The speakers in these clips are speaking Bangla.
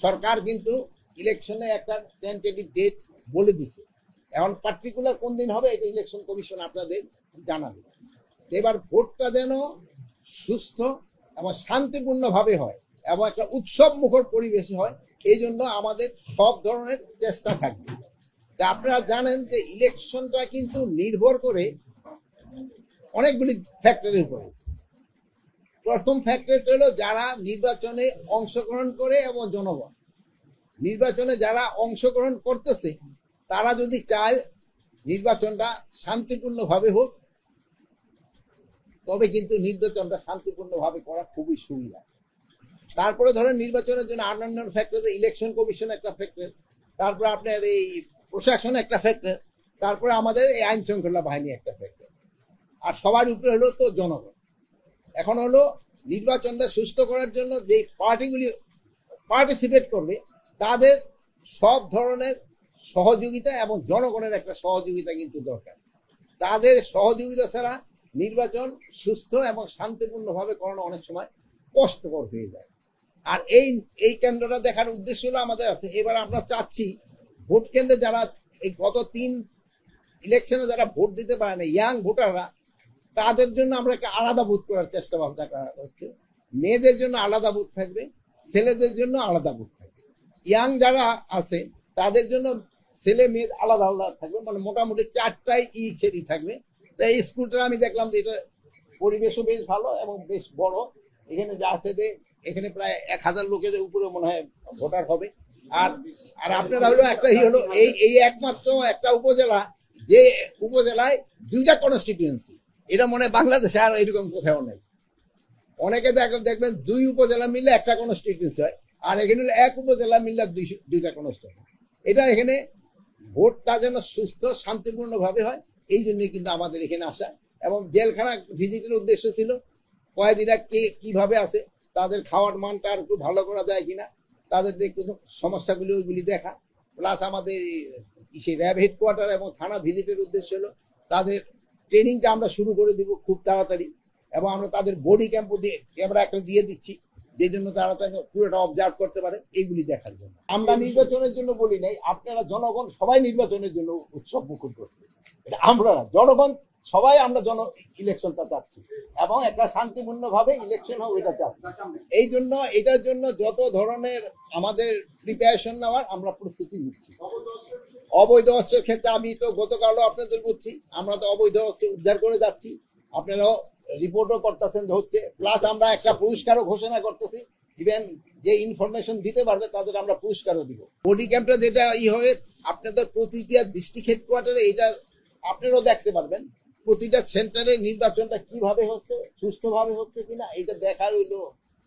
সরকার কিন্তু ইলেকশনে একটা টেন্টেটিভ ডেট বলে দিছে। এখন পার্টিকুলার কোন দিন হবে এটা ইলেকশন কমিশন আপনাদের জানাবে। এবার ভোটটা যেন সুস্থ এবং শান্তিপূর্ণভাবে হয় এবং একটা উৎসব মুখর পরিবেশে হয়, এই জন্য আমাদের সব ধরনের চেষ্টা থাকবে। তা আপনারা জানেন যে ইলেকশনটা কিন্তু নির্ভর করে অনেকগুলি ফ্যাক্টরের উপরে। প্রথম ফ্যাক্টরটা হলো যারা নির্বাচনে অংশগ্রহণ করে এবং জনগণ। নির্বাচনে যারা অংশগ্রহণ করতেছে তারা যদি চায় নির্বাচনটা শান্তিপূর্ণভাবে হোক, তবে কিন্তু নির্বাচনটা শান্তিপূর্ণভাবে করা খুবই সুবিধা। তারপরে ধরেন নির্বাচনের জন্য অন্যান্য ফ্যাক্টর, ইলেকশন কমিশন একটা ফ্যাক্টর, তারপরে আপনার এই প্রশাসন একটা ফ্যাক্টর, তারপরে আমাদের এই আইন শৃঙ্খলা বাহিনী একটা ফ্যাক্টর, আর সবার উপরে হলো তো জনগণ। এখন হলো নির্বাচনটা সুস্থ করার জন্য যে পার্টিগুলি পার্টিসিপেট করবে তাদের সব ধরনের সহযোগিতা এবং জনগণের একটা সহযোগিতা কিন্তু দরকার। তাদের সহযোগিতা ছাড়া নির্বাচন সুস্থ এবং শান্তিপূর্ণভাবে করানো অনেক সময় কষ্টকর হয়ে যায়। আর এই কেন্দ্রটা দেখার উদ্দেশ্য হলো আমাদের আছে। এবার আমরা চাচ্ছি ভোট কেন্দ্রে যারা এই গত 3 ইলেকশনে যারা ভোট দিতে পারে না, ইয়াং ভোটাররা, তাদের জন্য আমরা একটা আলাদা বুথ করার চেষ্টা ভাবনা করা হচ্ছে। মেয়েদের জন্য আলাদা বুথ থাকবে, ছেলেদের জন্য আলাদা বুথ থাকবে। ইয়াং যারা আছে তাদের জন্য ছেলে মেয়ে আলাদা আলাদা থাকবে, মানে মোটামুটি 4টাই সেটি থাকবে। তাই এই স্কুলটা আমি দেখলাম যে এটা পরিবেশও বেশ ভালো এবং বেশ বড়। এখানে যা আছে যে এখানে প্রায় 1000 লোকের উপরে মনে হয় ভোটার হবে। আর আর আপনারা হলো একটা হলো এই একমাত্র একটা উপজেলা যে উপজেলায় 2টা কনস্টিটিউয়েন্সি। এটা মনে হয় বাংলাদেশে আর এরকম কোথাও নেই। অনেকে দেখবেন 2 উপজেলা মিললে একটা কনস্টিটিউয়েন্সি হয়, আর এখানে হলো 1 উপজেলা মিললে 2টা কনস্টিটিউয়েন্সি। এটা এখানে ভোটটা যেন সুস্থ শান্তিপূর্ণ ভাবে হয়, এই জন্য কিন্তু আমাদের এখানে আসা। এবং জেলখানা ভিজিটের উদ্দেশ্য ছিল কয়েদিরা কে কিভাবে আছে, তাদের খাওয়ার মানটা আর একটু ভালো করা যায় কিনা, তাদের কোনো সমস্যাগুলি ওইগুলি দেখা, প্লাস আমাদের র্যাব হেডকোয়ার্টার এবং থানা ভিজিটের উদ্দেশ্য হলো তাদের ট্রেনিংটা আমরা শুরু করে দিব খুব তাড়াতাড়ি। এবং আমরা তাদের বডি ক্যাম্পও দিয়ে ক্যামেরা একটা দিয়ে দিচ্ছি, যে জন্য তারা পুরোটা অবজার্ভ করতে পারে, এইগুলি দেখার জন্য। আমরা নির্বাচনের জন্য বলি নাই, আপনারা জনগণ সবাই নির্বাচনের জন্য উৎসব মুখর করছে। এটা আমরা জনগণ সবাই আমরা ইলেকশনটা চাচ্ছি এবং একটা শান্তিপূর্ণ ভাবে ইলেকশন হোক এটা চাচ্ছি। এই জন্য এটার জন্য যত ধরনের আমাদের প্রিপারেশন নেওয়ার আমরা প্রস্তুতি নিচ্ছি। অবৈধ অস্ত্রের ক্ষেত্রে আমি তো গতকালও আপনাদের বলছি, আমরা তো অবৈধ অস্ত্র উদ্ধার করে যাচ্ছি, আপনারাও রিপোর্টও করতেছেন হচ্ছে। প্লাস আমরা একটা পুরস্কারও ঘোষণা করতেছি, ইভেন যে ইনফরমেশন দিতে পারবে তাদের আমরা পুরস্কারও দিব। বডি ক্যাম্পটা যেটা হবে আপনাদের প্রতিটা ডিস্ট্রিক্ট হেডকোয়ার্টারে, এটা আপনারাও দেখতে পারবেন প্রতিটা সেন্টারে নির্বাচনটা কিভাবে হচ্ছে, সুস্থভাবে হচ্ছে কিনা, এটা দেখার হইলো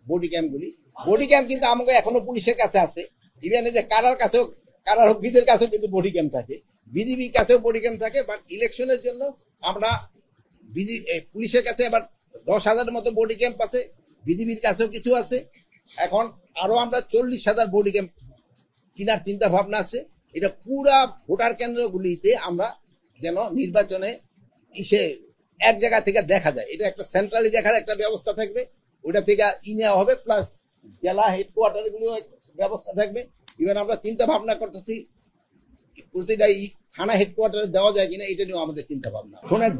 বডি ক্যাম্পগুলি। বডি ক্যাম্প কিন্তু আমাকে এখনো পুলিশের কাছে আছে, ইভেন এই যে কারারক্ষীদের কাছেও কিন্তু বডি ক্যাম্প থাকে, বিজিবির কাছেও বডি ক্যাম্প থাকে। বাট ইলেকশনের জন্য আমরা পুলিশের কাছে আবার 10,000-এর মতো বডি ক্যাম্প আছে, বিজিবির কাছেও কিছু আছে। এখন আরো আমরা 40,000 বডি ক্যাম্প কেনার চিন্তা ভাবনা আছে। এটা পুরা ভোটার কেন্দ্রগুলিতে আমরা যেন নির্বাচনে এক জায়গা থেকে দেখা যায়, এটা একটা সেন্ট্রালি দেখার একটা ব্যবস্থা থাকবে, ওটা থেকে নেওয়া হবে। প্লাস জেলা হেডকোয়ার্টার গুলো ব্যবস্থা থাকবে। ইভেন আমরা চিন্তা ভাবনা করতেছি প্রতিটা থানা হেডকোয়ার্টারে দেওয়া যায় কিনা, এটা নিয়েও আমাদের চিন্তা ভাবনা। শোনেন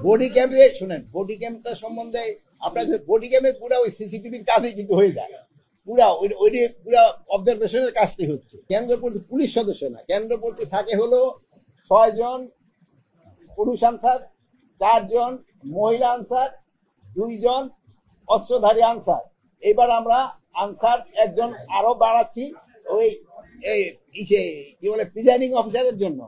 বডি ক্যাম্পটা সম্বন্ধে আপনার বডি ক্যাম্পে পুরো ওই সিসিটিভির কাজই কিন্তু হয়ে যায়, পুরা অবজারভেশনের কাজটি হচ্ছে। কেন্দ্র প্রতি পুলিশ সদস্য না, কেন্দ্র প্রতি থাকে হলো 6 জন পুরুষ আনসার, 4 জন মহিলা আনসার, 2 জন অস্ত্রধারী আনসার। এবার আমরা আনসার 1 জন আরো বাড়াচ্ছি ওই কি বলে প্রিজাইডিং অফিসারের জন্য।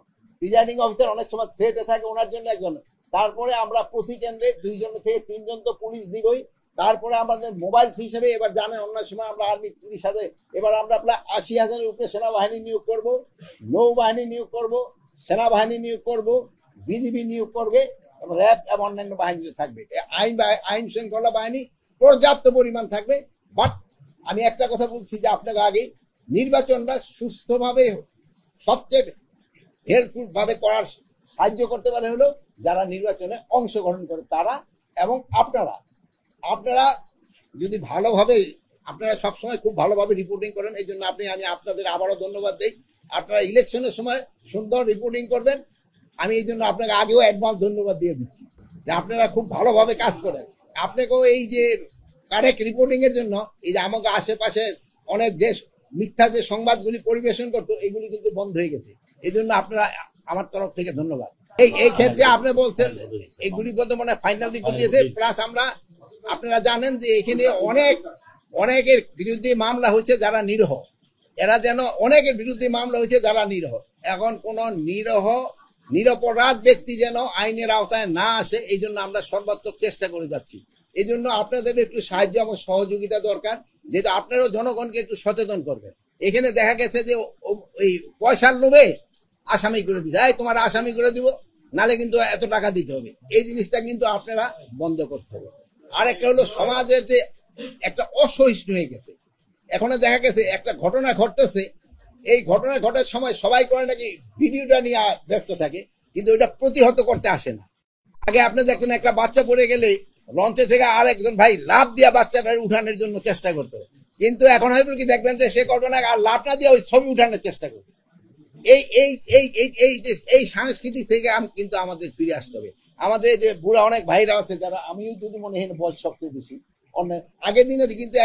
প্রিজাইডিং অফিসার অনেক সময় থ্রেটে থাকে, ওনার জন্য 1 জন। তারপরে আমরা প্রতি কেন্দ্রে 2 জন থেকে 3 জন তো পুলিশ দিবই। তারপরে আমাদের মোবাইল হিসেবে এবার জানেন অন্য সময় আমরা আর্মি 30,000, এবার আমরা প্রায় 80,000-এর উপরে সেনাবাহিনী নিয়োগ করব, নৌবাহিনী নিয়োগ করব, সেনাবাহিনী নিয়োগ করব, বিজিবি নিয়োগ করবে, র্যাব এবং অন্যান্য বাহিনীতে থাকবে। আইন শৃঙ্খলা বাহিনী পর্যাপ্ত পরিমাণ থাকবে। বাট আমি একটা কথা বলছি যে আপনাকে আগে নির্বাচনটা সুস্থভাবে সবচেয়ে হেল্পফুল ভাবে করার সাহায্য করতে পারে হলো যারা নির্বাচনে অংশগ্রহণ করে তারা এবং আপনারা যদি ভালোভাবে আপনারা সবসময় খুব ভালোভাবে রিপোর্টিং করেন, এই জন্য আমি আপনাদের আবারও ধন্যবাদ দিই। আপনারা ইলেকশনের সময় সুন্দর রিপোর্টিং করবেন, আমি এই জন্য আপনাকে আগেও অ্যাডভান্স ধন্যবাদ দিয়ে দিচ্ছি যে আপনারা খুব ভালোভাবে কাজ করেন। আপনাকেও এই যে কারেক্ট রিপোর্টিং এর জন্য এই যে আমাকে আশেপাশে অনেক দেশ মিথ্যা যে সংবাদগুলি পরিবেশন করতো এগুলি কিন্তু বন্ধ হয়ে গেছে, এই জন্য আপনারা আমার তরফ থেকে ধন্যবাদ। এই ক্ষেত্রে আপনি বলছেন এইগুলি বলতে মনে ফাইনাল রিপোর্ট দিয়েছে, প্লাস আপনারা জানেন যে এখানে অনেকের বিরুদ্ধে মামলা হয়েছে যারা নিরীহ, এরা যেন অনেকের বিরুদ্ধে মামলা হয়েছে যারা নিরীহ, এখন কোন নিরপরাধ ব্যক্তি যেন আইনের আওতায় না আসে, এই জন্য আমরা সর্বাত্মক চেষ্টা করে যাচ্ছি। এই জন্য আপনাদের একটু সাহায্য এবং সহযোগিতা দরকার, যেহেতু আপনারাও জনগণকে একটু সচেতন করবেন। এখানে দেখা গেছে যে এই পয়সার লোভে আসামি করে দিতে, তোমার আসামি করে দিব, নালে কিন্তু এত টাকা দিতে হবে, এই জিনিসটা কিন্তু আপনারা বন্ধ করতে হবে। আর একটা হলো সমাজের যে একটা অসহিষ্ণু হয়ে গেছে, এখন দেখা গেছে একটা ঘটনা ঘটতেছে, এই ঘটনা ঘটার সময় সবাই করে নাকি ভিডিওটা নিয়ে ব্যস্ত থাকে, কিন্তু ওইটা প্রতিহত করতে আসে না। আগে আপনি দেখেন একটা বাচ্চা পড়ে গেলে লঞ্চে থেকে আর একজন ভাই লাভ দিয়া বাচ্চাটা উঠানোর জন্য চেষ্টা করতো, কিন্তু এখন হয়তো কি দেখবেন যে সে করবে না, আর লাভ না দিয়ে ওই ছবি উঠানোর চেষ্টা করবে। এই সাংস্কৃতিক থেকে কিন্তু আমাদের ফিরে আসতে হবে। আমাদের যে বুড়া অনেক ভাইরা আছে যারা, আমিও যদি মনে হয় বয়স সবচেয়ে বেশি, আগের দিনে কিন্তু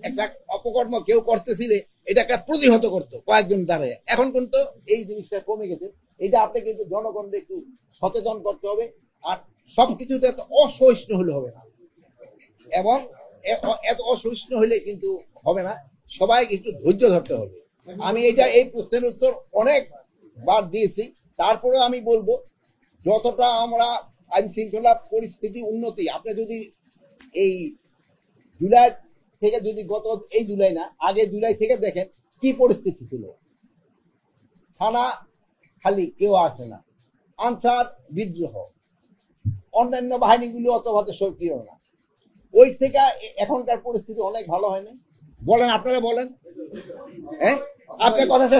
একটা অপকর্ম কেউ করতেছিলে এটাকে প্রতিহত করতো কয়েকজন দাঁড়ায়, এখন কিন্তু এই জিনিসটা কমে গেছে। এটা আপনি কিন্তু জনগণকে একটু সচেতন করতে হবে, আর সবকিছুতে এত অসহিষ্ণু হলে হবে না, এবং এত অসহিষ্ণু হলে কিন্তু হবে না, সবাই একটু ধৈর্য ধরতে হবে। আমি এই প্রশ্নের উত্তর অনেকবার দিয়েছি, তারপরেও আমি বলবো যতটা আমরা আইন শৃঙ্খলা পরিস্থিতি উন্নতি, আপনি যদি এই জুলাই থেকে যদি এই জুলাই না আগে জুলাই থেকে দেখেন কি পরিস্থিতি ছিল, থানা খালি, কেউ আসে না, আনসার বিদ্রোহ, অন্যান্য বাহিনীগুলি অত ভাবে সক্রিয় না, ওই থেকে এখনকার পরিস্থিতি অনেক ভালো হয়নি। বলেন, আপনারা বলেন। হ্যাঁ, আপনার কথাটা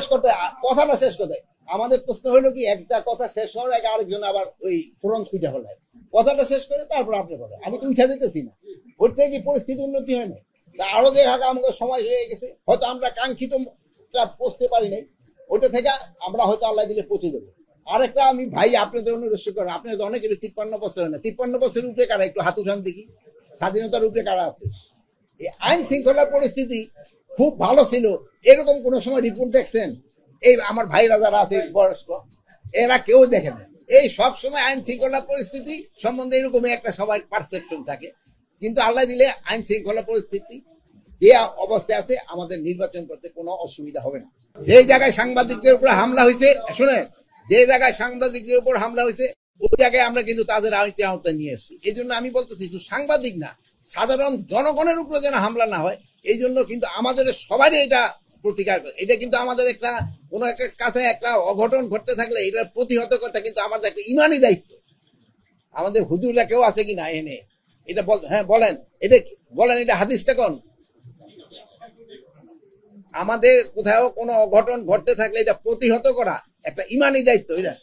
শেষ করতে আমাদের প্রশ্ন হলো কি, একটা কথা শেষ হওয়ার আগে আরেকজন আবার ওই ফোরন ছুটে হলে কথাটা শেষ করে তারপর আপনি কথা, আমি তো উঠে যেতেছি না, ওর থেকে কি পরিস্থিতি উন্নতি হয় না, তা আরো যে আমাদের সময় হয়ে গেছে, হয়তো আমরা কাঙ্ক্ষিত পৌঁছতে পারি নাই, ওইটা থেকে আমরা হয়তো আল্লাহ দিলে পৌঁছে যাবো। আরেকটা আমি ভাই আপনাদের অনুরোধ করেন, আপনাদের অনেকের 53 বছর হয় না, 53 বছরের উপরে কারা, একটু হাত উঠান দেখি, স্বাধীনতার উপরে কারা আছে। এই আইন শৃঙ্খলার পরিস্থিতি খুব ভালো ছিল, এরকম কোন সময় রিপোর্ট দেখছেন? এই আমার ভাইরা যারা আছে বয়স্ক, এরা কেউ দেখে না। এই সব সময় আইন শৃঙ্খলা পরিস্থিতি সম্বন্ধে এরকমই একটা সবাই পারসেপশন থাকে, কিন্তু আল্লাহ দিলে আইন শৃঙ্খলা পরিস্থিতি যে অবস্থায় আছে, আমাদের নির্বাচন করতে কোনো অসুবিধা হবে না। যে জায়গায় সাংবাদিকদের উপর হামলা হয়েছে, শুনেন, যে জায়গায় সাংবাদিকদের উপর হামলা হয়েছে ওই জায়গায় আমরা কিন্তু তাদের আওতায় নিয়ে এসেছি। এই জন্য আমি বলতেছি শুধু সাংবাদিক না, সাধারণ জনগণের উপরে যেন হামলা না হয়, এই জন্য কিন্তু আমাদের সবারই এটা প্রতিকার, এটা কিন্তু আমাদের একটা কোন একটা কাছে একটা অঘটন ঘটতে থাকলে এটার প্রতিহত করতে কিন্তু আমাদের একটা ইমানি দায়িত্ব। আমাদের হুজুররা কেউ আছে কিনা এনে এটা বলতে, হ্যাঁ বলেন, এটা বলেন, এটা হাদিসটা কোন? আমাদের কোথাও কোনো অঘটন ঘটতে থাকলে এটা প্রতিহত করা একটা ইমানি দায়িত্ব। এটা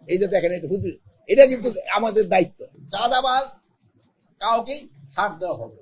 এই যে দেখেন, এটা হুজুর, এটা কিন্তু আমাদের দায়িত্ব। চাঁদাবাজ কাউকে ছাড় দেওয়া হবে।